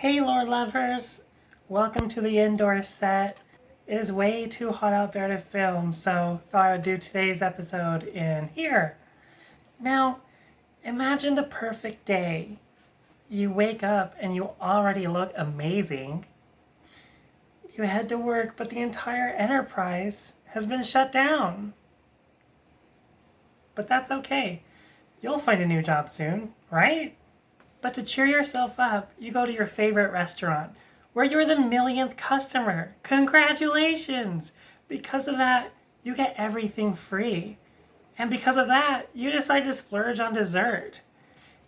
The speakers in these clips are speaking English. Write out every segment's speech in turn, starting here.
Hey lore lovers, welcome to the indoor set. It is way too hot out there to film, so thought I would do today's episode in here. Now, imagine the perfect day. You wake up and you already look amazing. You head to work, but the entire enterprise has been shut down. But that's okay. You'll find a new job soon, right? But to cheer yourself up, you go to your favorite restaurant where you're the millionth customer. Congratulations! Because of that, you get everything free. And because of that, you decide to splurge on dessert.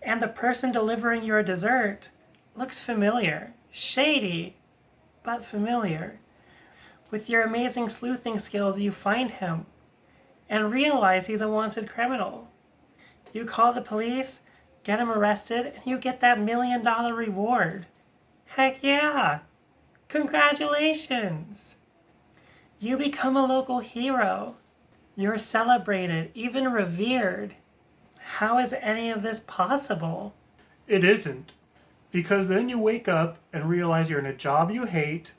And the person delivering your dessert looks familiar. Shady, but familiar. With your amazing sleuthing skills, you find him and realize he's a wanted criminal. You call the police, get him arrested, and you get that $1 million reward. Heck yeah! Congratulations! You become a local hero. You're celebrated, even revered. How is any of this possible? It isn't. Because then you wake up and realize you're in a job you hate,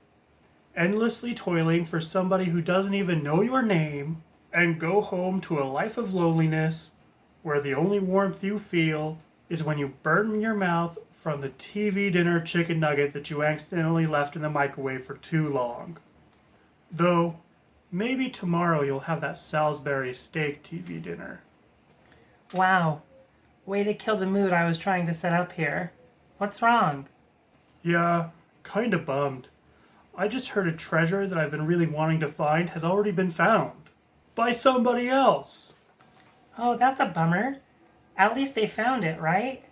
endlessly toiling for somebody who doesn't even know your name, and go home to a life of loneliness where the only warmth you feel is when you burn your mouth from the TV dinner chicken nugget that you accidentally left in the microwave for too long. Though, maybe tomorrow you'll have that Salisbury steak TV dinner. Wow. Way to kill the mood I was trying to set up here. What's wrong? Yeah, kinda bummed. I just heard a treasure that I've been really wanting to find has already been found. By somebody else. Oh, that's a bummer. At least they found it, right?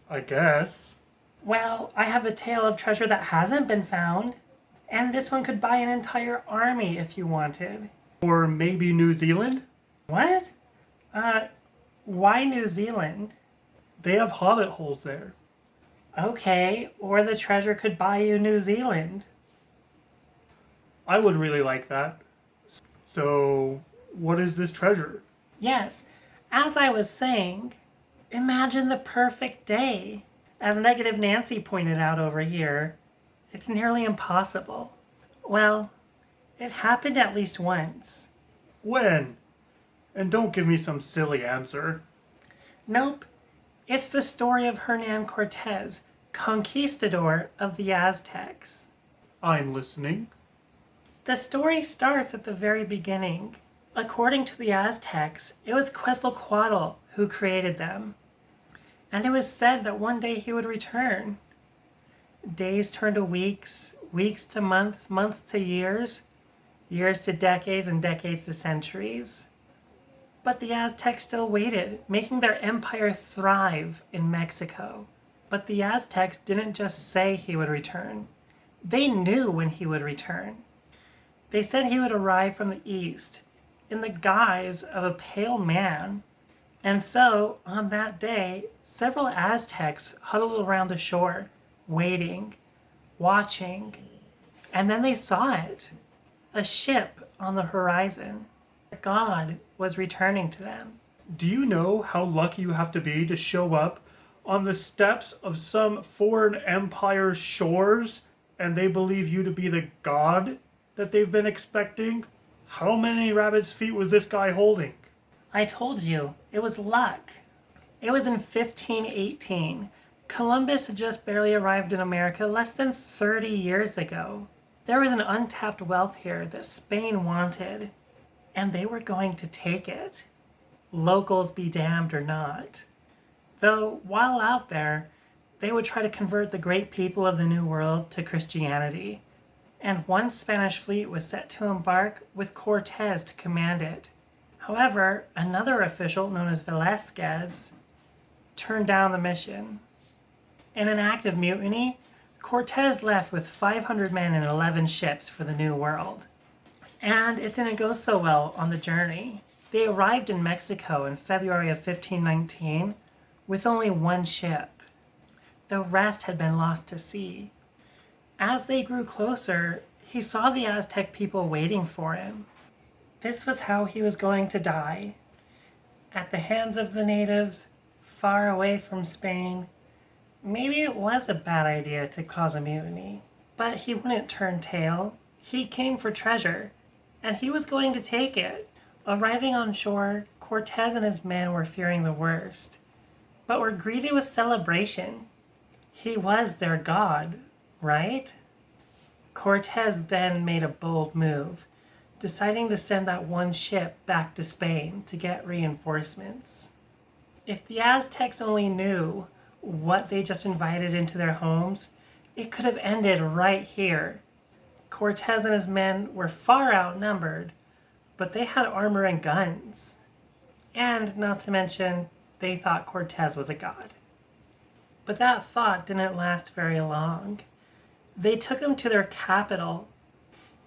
I guess. Well, I have a tale of treasure that hasn't been found. And this one could buy an entire army if you wanted. Or maybe New Zealand? What? Why New Zealand? They have hobbit holes there. Okay, or the treasure could buy you New Zealand. I would really like that. So, what is this treasure? Yes, as I was saying, imagine the perfect day. As Negative Nancy pointed out over here, it's nearly impossible. Well, it happened at least once. When? And don't give me some silly answer. Nope, it's the story of Hernan Cortez, conquistador of the Aztecs. I'm listening. The story starts at the very beginning. According to the Aztecs, it was Quetzalcoatl who created them. And it was said that one day he would return. Days turned to weeks, weeks to months, months to years, years to decades, and decades to centuries. But the Aztecs still waited, making their empire thrive in Mexico. But the Aztecs didn't just say he would return. They knew when he would return. They said he would arrive from the east, in the guise of a pale man. And so, on that day, several Aztecs huddled around the shore, waiting, watching, and then they saw it. A ship on the horizon. God was returning to them. Do you know how lucky you have to be to show up on the steps of some foreign empire's shores and they believe you to be the god that they've been expecting? How many rabbit's feet was this guy holding? I told you, it was luck. It was in 1518. Columbus had just barely arrived in America less than 30 years ago. There was an untapped wealth here that Spain wanted, and they were going to take it. Locals be damned or not. Though, while out there, they would try to convert the great people of the New World to Christianity. And one Spanish fleet was set to embark with Cortez to command it. However, another official known as Velasquez turned down the mission. In an act of mutiny, Cortez left with 500 men and 11 ships for the New World. And it didn't go so well on the journey. They arrived in Mexico in February of 1519 with only one ship. The rest had been lost to sea. As they grew closer, he saw the Aztec people waiting for him. This was how he was going to die. At the hands of the natives, far away from Spain, maybe it was a bad idea to cause a mutiny. But he wouldn't turn tail. He came for treasure, and he was going to take it. Arriving on shore, Cortez and his men were fearing the worst, but were greeted with celebration. He was their god, right? Cortez then made a bold move, deciding to send that one ship back to Spain to get reinforcements. If the Aztecs only knew what they just invited into their homes, it could have ended right here. Cortez and his men were far outnumbered, but they had armor and guns. And not to mention, they thought Cortez was a god. But that thought didn't last very long. They took him to their capital,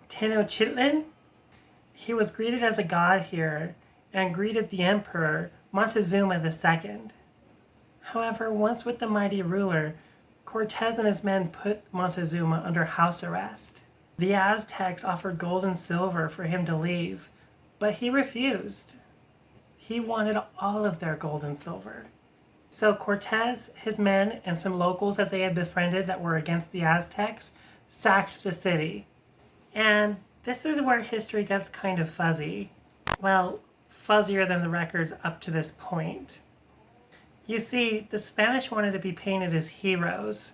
Tenochtitlan. He was greeted as a god here and greeted the Emperor Montezuma II. However, once with the mighty ruler, Cortez and his men put Montezuma under house arrest. The Aztecs offered gold and silver for him to leave, but he refused. He wanted all of their gold and silver. So Cortez, his men, and some locals that they had befriended that were against the Aztecs sacked the city. And this is where history gets kind of fuzzy. Well, fuzzier than the records up to this point. You see, the Spanish wanted to be painted as heroes,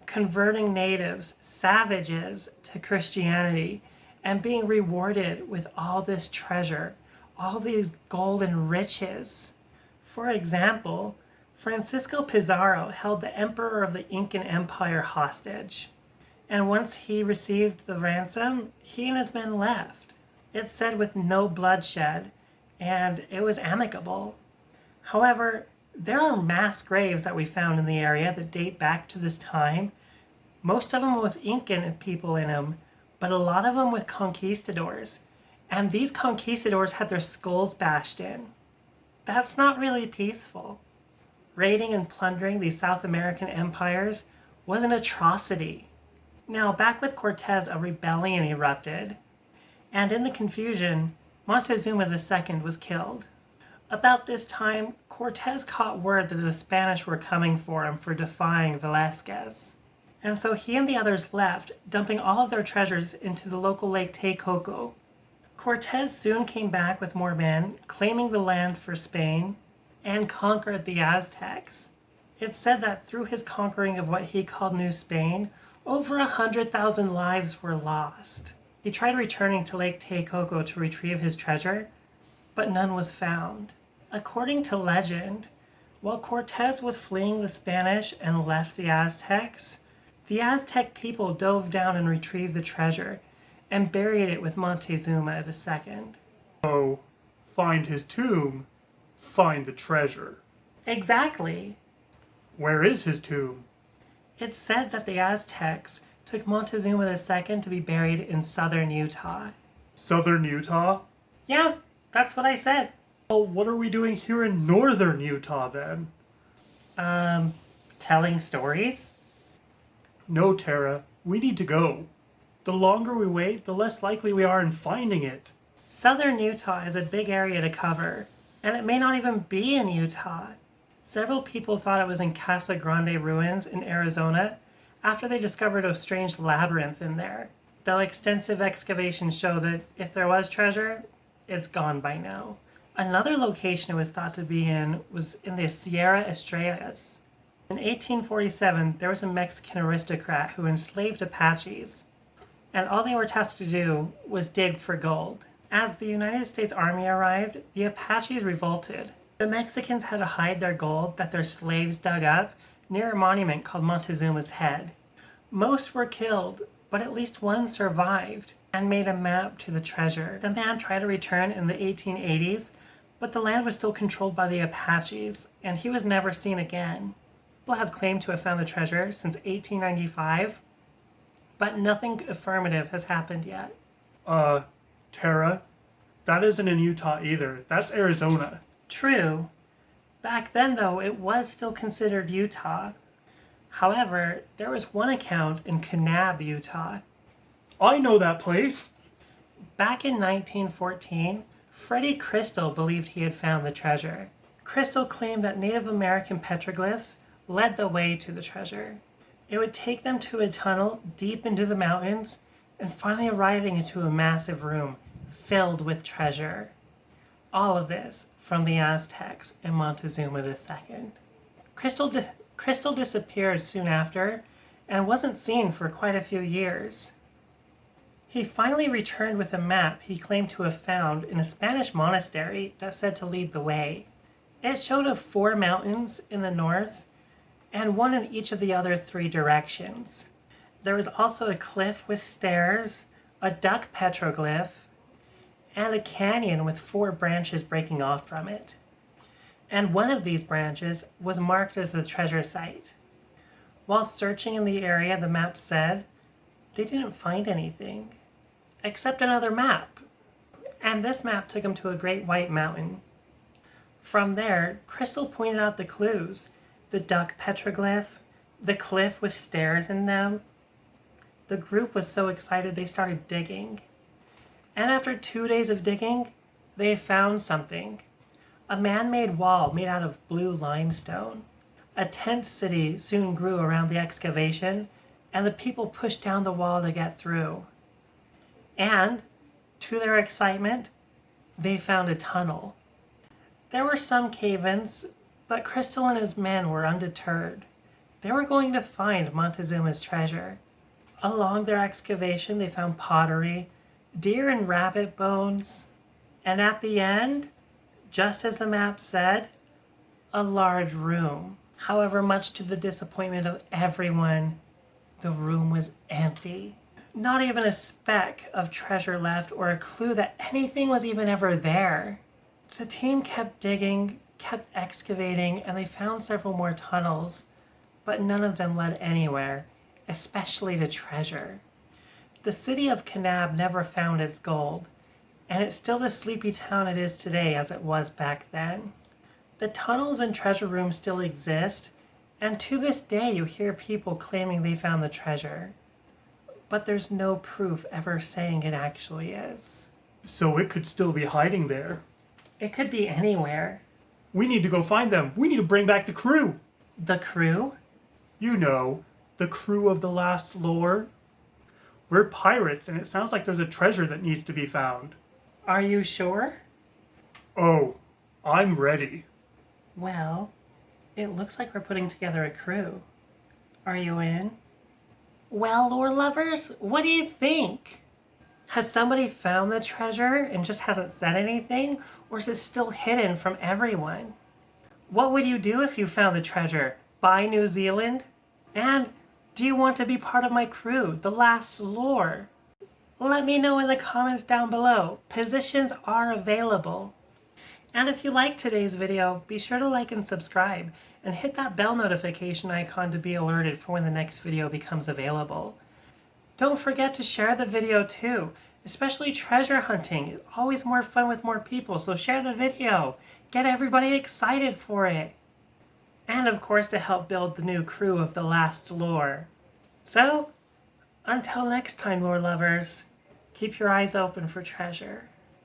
converting natives, savages, to Christianity, and being rewarded with all this treasure, all these golden riches. For example, Francisco Pizarro held the emperor of the Incan Empire hostage. And once he received the ransom, he and his men left. It's said with no bloodshed, and it was amicable. However, there are mass graves that we found in the area that date back to this time. Most of them with Incan people in them, but a lot of them with conquistadors. And these conquistadors had their skulls bashed in. That's not really peaceful. Raiding and plundering these South American empires was an atrocity. Now, back with Cortez, a rebellion erupted, and in the confusion, Montezuma II was killed. About this time, Cortez caught word that the Spanish were coming for him for defying Velázquez. And so he and the others left, dumping all of their treasures into the local lake Texcoco. Cortez soon came back with more men, claiming the land for Spain, and conquered the Aztecs. It's said that through his conquering of what he called New Spain, over 100,000 lives were lost. He tried returning to Lake Texcoco to retrieve his treasure, but none was found. According to legend, while Cortez was fleeing the Spanish and left the Aztecs, the Aztec people dove down and retrieved the treasure and buried it with Montezuma II. Oh, find his tomb, find the treasure. Exactly. Where is his tomb? It's said that the Aztecs took Montezuma II to be buried in southern Utah. Southern Utah? Yeah, that's what I said. Well, what are we doing here in northern Utah then? Telling stories? No, Tara, we need to go. The longer we wait, the less likely we are in finding it. Southern Utah is a big area to cover, and it may not even be in Utah. Several people thought it was in Casa Grande ruins in Arizona after they discovered a strange labyrinth in there, though extensive excavations show that if there was treasure, it's gone by now. Another location it was thought to be in was in the Sierra Estrellas. In 1847, there was a Mexican aristocrat who enslaved Apaches, and all they were tasked to do was dig for gold. As the United States Army arrived, the Apaches revolted. The Mexicans had to hide their gold that their slaves dug up near a monument called Montezuma's Head. Most were killed, but at least one survived and made a map to the treasure. The man tried to return in the 1880s, but the land was still controlled by the Apaches, and he was never seen again. People have claimed to have found the treasure since 1895, but nothing affirmative has happened yet. Tara, that isn't in Utah either. That's Arizona. True. Back then, though, it was still considered Utah. However, there was one account in Kanab, Utah. I know that place. Back in 1914, Freddie Crystal believed he had found the treasure. Crystal claimed that Native American petroglyphs led the way to the treasure. It would take them to a tunnel deep into the mountains and finally arriving into a massive room filled with treasure. All of this from the Aztecs and Montezuma II. Crystal disappeared soon after and wasn't seen for quite a few years. He finally returned with a map he claimed to have found in a Spanish monastery that said to lead the way. It showed of 4 mountains in the north and one in each of the other 3 directions. There was also a cliff with stairs, a duck petroglyph, and a canyon with 4 branches breaking off from it. And one of these branches was marked as the treasure site. While searching in the area, the map said they didn't find anything, except another map. And this map took them to a great white mountain. From there, Crystal pointed out the clues, the duck petroglyph, the cliff with stairs in them. The group was so excited they started digging. And after 2 days of digging, they found something. A man-made wall made out of blue limestone. A tent city soon grew around the excavation, and the people pushed down the wall to get through. And, to their excitement, they found a tunnel. There were some cave-ins, but Crystal and his men were undeterred. They were going to find Montezuma's treasure. Along their excavation, they found pottery, deer and rabbit bones, and at the end, just as the map said, a large room. However, much to the disappointment of everyone, the room was empty. Not even a speck of treasure left or a clue that anything was even ever there. The team kept digging, kept excavating, and they found several more tunnels, but none of them led anywhere, especially to treasure. The city of Kanab never found its gold, and it's still the sleepy town it is today as it was back then. The tunnels and treasure rooms still exist, and to this day you hear people claiming they found the treasure. But there's no proof ever saying it actually is. So it could still be hiding there. It could be anywhere. We need to go find them. We need to bring back the crew. The crew? You know, the crew of the last lore. We're pirates, and it sounds like there's a treasure that needs to be found. Are you sure? Oh, I'm ready. Well, it looks like we're putting together a crew. Are you in? Well, lore lovers, what do you think? Has somebody found the treasure and just hasn't said anything, or is it still hidden from everyone? What would you do if you found the treasure? Buy New Zealand? And do you want to be part of my crew, the last lore? Let me know in the comments down below. Positions are available. And if you liked today's video, be sure to like and subscribe, and hit that bell notification icon to be alerted for when the next video becomes available. Don't forget to share the video too, especially treasure hunting. It's always more fun with more people, so share the video. Get everybody excited for it. And of course to help build the new crew of the last lore. So, until next time, lore lovers, keep your eyes open for treasure.